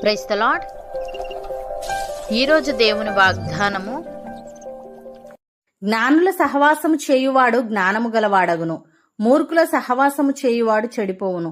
Praise the lord. ఈరోజు దేవుని వాగ్దానము, జ్ఞానుల సహవాసము చేయువాడు జ్ఞానము గలవాడగును, మూర్ఖుల సహవాసము చేయువాడు చెడిపోవును.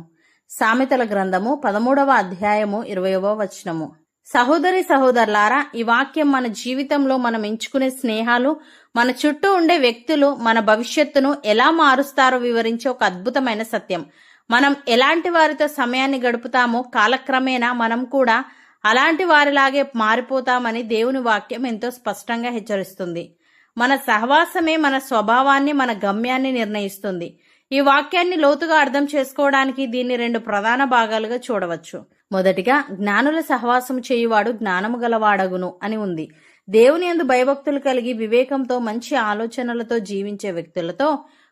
సామెతల గ్రంథము 13వ అధ్యాయము 20వ వచనము. సహోదరి సహోదరులారా, ఈ వాక్యం మన జీవితంలో మనం ఎంచుకునే స్నేహాలు, మన చుట్టూ ఉండే వ్యక్తులు మన భవిష్యత్తును ఎలా మారుస్తారో వివరించే ఒక అద్భుతమైన సత్యం. మనం ఎలాంటి వారితో సమయాన్ని గడుపుతామో కాలక్రమేణా మనం కూడా అలాంటి వారిలాగే మారిపోతామని దేవుని వాక్యం ఎంతో స్పష్టంగా హెచ్చరిస్తుంది. మన సహవాసమే మన స్వభావాన్ని, మన గమ్యాన్ని నిర్ణయిస్తుంది. ఈ వాక్యాన్ని లోతుగా అర్థం చేసుకోవడానికి దీన్ని 2 ప్రధాన భాగాలుగా చూడవచ్చు. మొదటిగా, జ్ఞానుల సహవాసం చేయువాడు జ్ఞానము గలవాడగును అని ఉంది. దేవుని యందు భయభక్తులు కలిగి వివేకంతో మంచి ఆలోచనలతో జీవించే వ్యక్తులతో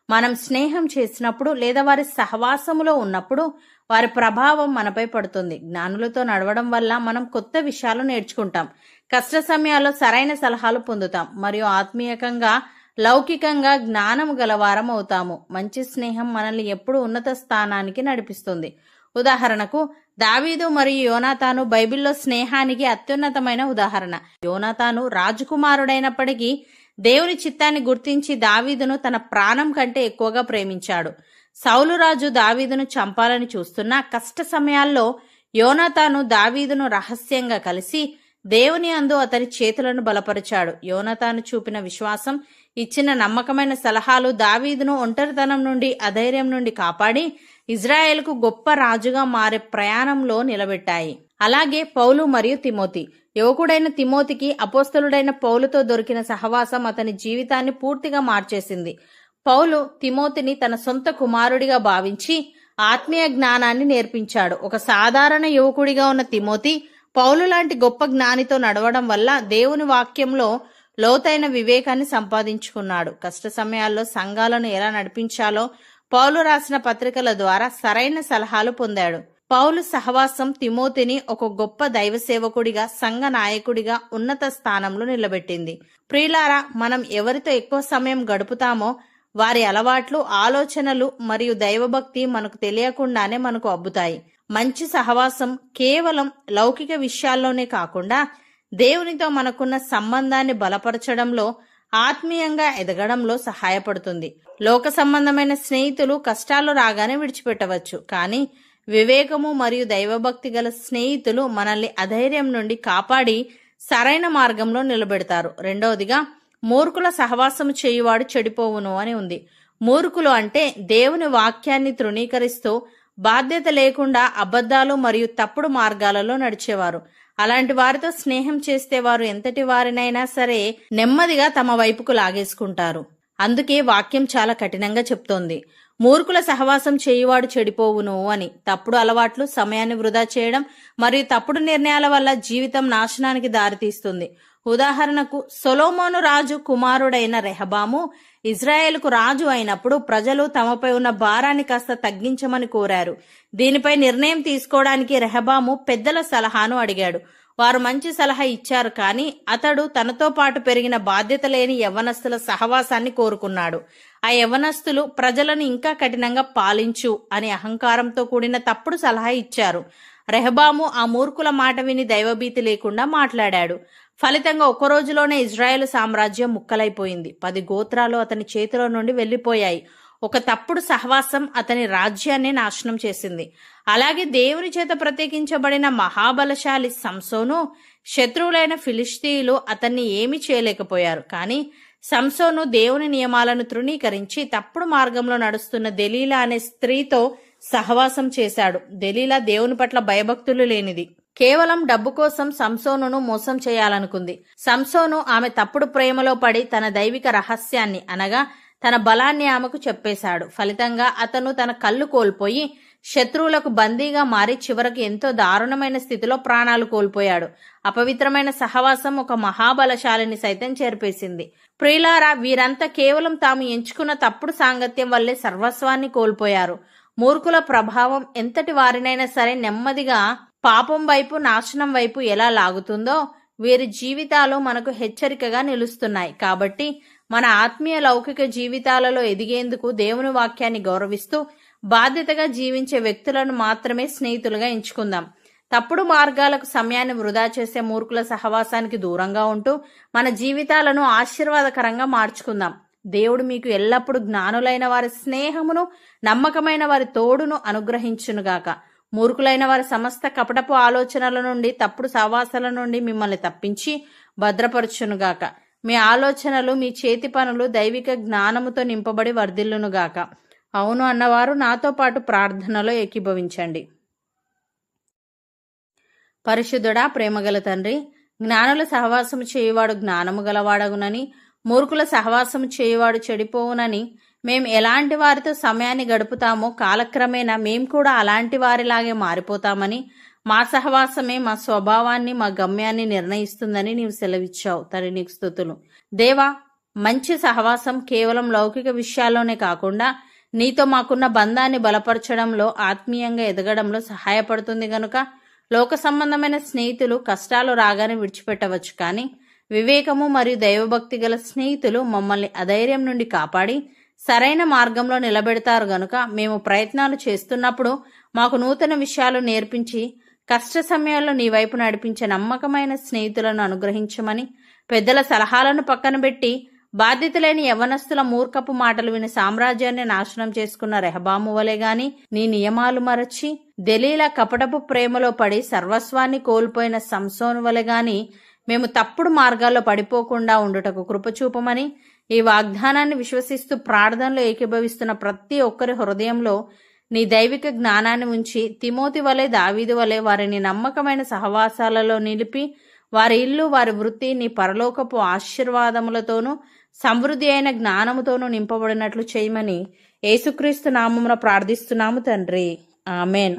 మనం స్నేహం చేసినప్పుడు లేదా వారి సహవాసములో ఉన్నప్పుడు వారి ప్రభావం మనపై పడుతుంది. జ్ఞానులతో నడవడం వల్ల మనం కొత్త విషయాలు నేర్చుకుంటాం, కష్ట సమయాల్లో సరైన సలహాలు పొందుతాం మరియు ఆత్మీయంగా, లౌకికంగా జ్ఞానం గలవారం అవుతాము. మంచి స్నేహం మనల్ని ఎప్పుడూ ఉన్నత స్థానానికి నడిపిస్తుంది. ఉదాహరణకు, దావీదు మరియు యోనాతాను బైబిల్లో స్నేహానికి అత్యున్నతమైన ఉదాహరణ. యోనాతాను రాజకుమారుడైనప్పటికీ దేవుని చిత్తాన్ని గుర్తించి దావీదును తన ప్రాణం కంటే ఎక్కువగా ప్రేమించాడు. సౌలు రాజు దావీదును చంపాలని చూస్తున్న కష్ట సమయాల్లో యోనాతాను దావీదును రహస్యంగా కలిసి దేవుని అందు అతని చేతులను బలపరిచాడు. యోనాతాను చూపిన విశ్వాసం, ఇచ్చిన నమ్మకమైన సలహాలు దావీదును ఒంటరితనం నుండి, అధైర్యం నుండి కాపాడి ఇజ్రాయేలుకు గొప్ప రాజుగా మారే ప్రయాణంలో నిలబెట్టాయి. అలాగే పౌలు మరియు తిమోతి. యువకుడైన తిమోతికి అపోస్తలుడైన పౌలుతో దొరికిన సహవాసం అతని జీవితాన్ని పూర్తిగా మార్చేసింది. పౌలు తిమోతిని తన సొంత కుమారుడిగా భావించి ఆత్మీయ జ్ఞానాన్ని నేర్పించాడు. ఒక సాధారణ యువకుడిగా ఉన్న తిమోతి పౌలు లాంటి గొప్ప జ్ఞానితో నడవడం వల్ల దేవుని వాక్యంలో లోతైన వివేకాన్ని సంపాదించుకున్నాడు. కష్ట సమయాల్లో సంఘాలను ఎలా నడిపించాలో పౌలు రాసిన పత్రికల ద్వారా సరైన సలహాలు పొందాడు. పౌలు సహవాసం తిమోతిని ఒక గొప్ప దైవ సేవకుడిగా, సంఘ నాయకుడిగా ఉన్నత స్థానంలో నిలబెట్టింది. ప్రియులారా, మనం ఎవరితో ఎక్కువ సమయం గడుపుతామో వారి అలవాట్లు, ఆలోచనలు మరియు దైవభక్తి మనకు తెలియకుండానే మనకు అబ్బుతాయి. మంచి సహవాసం కేవలం లౌకిక విషయాల్లోనే కాకుండా దేవునితో మనకున్న సంబంధాన్ని బలపరచడంలో, ఆత్మీయంగా ఎదగడంలో సహాయపడుతుంది. లోక సంబంధమైన స్నేహితులు కష్టాలు రాగానే విడిచిపెట్టవచ్చు, కానీ వివేకము మరియు దైవభక్తి గల స్నేహితులు మనల్ని అధైర్యం నుండి కాపాడి సరైన మార్గంలో నిలబెడతారు. రెండవదిగా, మూర్ఖుల సహవాసము చేయువాడు చెడిపోవును అని ఉంది. మూర్ఖులు అంటే దేవుని వాక్యాన్ని తృణీకరిస్తూ బాధ్యత లేకుండా అబద్ధాలు మరియు తప్పుడు మార్గాలలో నడిచేవారు. అలాంటి వారితో స్నేహం చేస్తే వారు ఎంతటి వారినైనా సరే నెమ్మదిగా తమ వైపుకు లాగేసుకుంటారు. అందుకే వాక్యం చాలా కఠినంగా చెప్తోంది, మూర్ఖుల సహవాసం చేయువాడు చెడిపోవును అని. తప్పుడు అలవాట్లు సమయాన్ని వృధా చేయడం మరియు తప్పుడు నిర్ణయాల వల్ల జీవితం నాశనానికి దారితీస్తుంది. ఉదాహరణకు, సొలొమోను రాజు కుమారుడైన రెహబాము ఇజ్రాయేలుకు రాజు అయినప్పుడు ప్రజలు తమపై ఉన్న భారాన్ని కాస్త తగ్గించమని కోరారు. దీనిపై నిర్ణయం తీసుకోవడానికి రెహబాము పెద్దల సలహాను అడిగాడు. వారు మంచి సలహా ఇచ్చారు, కానీ అతడు తనతో పాటు పెరిగిన బాధ్యత లేని యవ్వనస్తుల సహవాసాన్ని కోరుకున్నాడు. ఆ యవ్వనస్తులు ప్రజలను ఇంకా కఠినంగా పాలించు అని అహంకారంతో కూడిన తప్పుడు సలహా ఇచ్చారు. రెహబాము ఆ మూర్ఖుల మాట విని దైవభీతి లేకుండా మాట్లాడాడు. ఫలితంగా ఒక రోజులోనే ఇజ్రాయేలు సామ్రాజ్యం ముక్కలైపోయింది. 10 గోత్రాలు అతని చేతిలో నుండి వెళ్లిపోయాయి. ఒక తప్పుడు సహవాసం అతని రాజ్యాన్ని నాశనం చేసింది. అలాగే దేవుని చేత ప్రత్యేకించబడిన మహాబలశాలి సంసోను, శత్రువులైన ఫిలిష్తీయులు అతన్ని ఏమీ చేయలేకపోయారు. కానీ సంసోను దేవుని నియమాలను తృణీకరించి తప్పుడు మార్గంలో నడుస్తున్న దెలీలా అనే స్త్రీతో సహవాసం చేశాడు. దెలీలా దేవుని పట్ల భయభక్తులు లేనిది. కేవలం డబ్బు కోసం సంసోనును మోసం చేయాలనుకుంది. సంసోను ఆమె తప్పుడు ప్రేమలో పడి తన దైవిక రహస్యాన్ని, అనగా తన బలాన్ని ఆమెకు చెప్పేశాడు. ఫలితంగా అతను తన కళ్ళు కోల్పోయి శత్రువులకు బందీగా మారి చివరకు ఎంతో దారుణమైన స్థితిలో ప్రాణాలు కోల్పోయాడు. అపవిత్రమైన సహవాసం ఒక మహాబలశాలిని సైతం చేర్పేసింది. ప్రియులారా, వీరంతా కేవలం తాము ఎంచుకున్న తప్పుడు సాంగత్యం వల్లే సర్వస్వాన్ని కోల్పోయారు. మూర్ఖుల ప్రభావం ఎంతటి వారినైనా సరే నెమ్మదిగా పాపం వైపు, నాశనం వైపు ఎలా లాగుతుందో వీరి జీవితాలు మనకు హెచ్చరికగా నిలుస్తున్నాయి. కాబట్టి మన ఆత్మీయ లౌకిక జీవితాలలో ఎదిగేందుకు దేవుని వాక్యాన్ని గౌరవిస్తూ బాధ్యతగా జీవించే వ్యక్తులను మాత్రమే స్నేహితులుగా ఎంచుకుందాం. తప్పుడు మార్గాలకు సమయాన్ని వృధా చేసే మూర్ఖుల సహవాసానికి దూరంగా ఉంటూ మన జీవితాలను ఆశీర్వాదకరంగా మార్చుకుందాం. దేవుడు మీకు ఎల్లప్పుడూ జ్ఞానులైన వారి స్నేహమును, నమ్మకమైన వారి తోడును అనుగ్రహించునుగాక. మూర్ఖులైన వారి సమస్త కపటపు ఆలోచనల నుండి, తప్పుడు సహవాసాల నుండి మిమ్మల్ని తప్పించి భద్రపరచునుగాక. మీ ఆలోచనలు, మీ చేతి పనులు దైవిక జ్ఞానముతో నింపబడి వర్ధిల్లునుగాక. అవును అన్నవారు నాతో పాటు ప్రార్థనలో ఏకీభవించండి. పరిశుద్ధుడా, ప్రేమగల తండ్రి, జ్ఞానుల సహవాసము చేయువాడు జ్ఞానము గలవాడగునని, మూర్ఖుల సహవాసము చేయువాడు చెడిపోవునని, మేం ఎలాంటి వారితో సమయాన్ని గడుపుతామో కాలక్రమేణా మేం కూడా అలాంటి వారిలాగే మారిపోతామని, మా సహవాసమే మా స్వభావాన్ని, మా గమ్యాన్ని నిర్ణయిస్తుందని నీవు సెలవిచ్చావు. తండ్రి నీకు స్తుతులు. దేవా, మంచి సహవాసం కేవలం లౌకిక విషయాల్లోనే కాకుండా నీతో మాకున్న బంధాన్ని బలపరచడంలో, ఆత్మీయంగా ఎదగడంలో సహాయపడుతుంది గనుక లోక సంబంధమైన స్నేహితులు కష్టాలు రాగానే విడిచిపెట్టవచ్చు, కానీ వివేకము మరియు దైవభక్తి గల స్నేహితులు మమ్మల్ని అధైర్యం నుండి కాపాడి సరైన మార్గంలో నిలబెడతారు గనుక మేము ప్రయత్నాలు చేస్తున్నప్పుడు మాకు నూతన విషయాలు నేర్పించి కష్ట సమయాల్లో నీ వైపు నడిపించే నమ్మకమైన స్నేహితులను అనుగ్రహించమని, పెద్దల సలహాలను పక్కన పెట్టి బాధ్యత లేని యవ్వనస్తుల మూర్ఖపు మాటలు విని సామ్రాజ్యాన్ని నాశనం చేసుకున్న రెహబాము వలె గాని, నీ నియమాలు మరచి దెలీలా కపటపు ప్రేమలో పడి సర్వస్వాన్ని కోల్పోయిన సంసోను వలె గాని మేము తప్పుడు మార్గాల్లో పడిపోకుండా ఉండుటకు కృపచూపమని, ఈ వాగ్దానాన్ని విశ్వసిస్తూ ప్రార్థనలో ఏకీభవిస్తున్న ప్రతి ఒక్కరి హృదయంలో నీ దైవిక జ్ఞానాన్ని ఉంచి తిమోతి వలె, దావీదు వలె వారిని నమ్మకమైన సహవాసాలలో నిలిపి వారి ఇల్లు, వారి వృత్తి నీ పరలోకపు ఆశీర్వాదములతోనూ సమృద్ధి అయిన జ్ఞానముతోనూ నింపబడినట్లు చేయమని యేసుక్రీస్తు నామమున ప్రార్థిస్తున్నాము తండ్రి. ఆమెన్.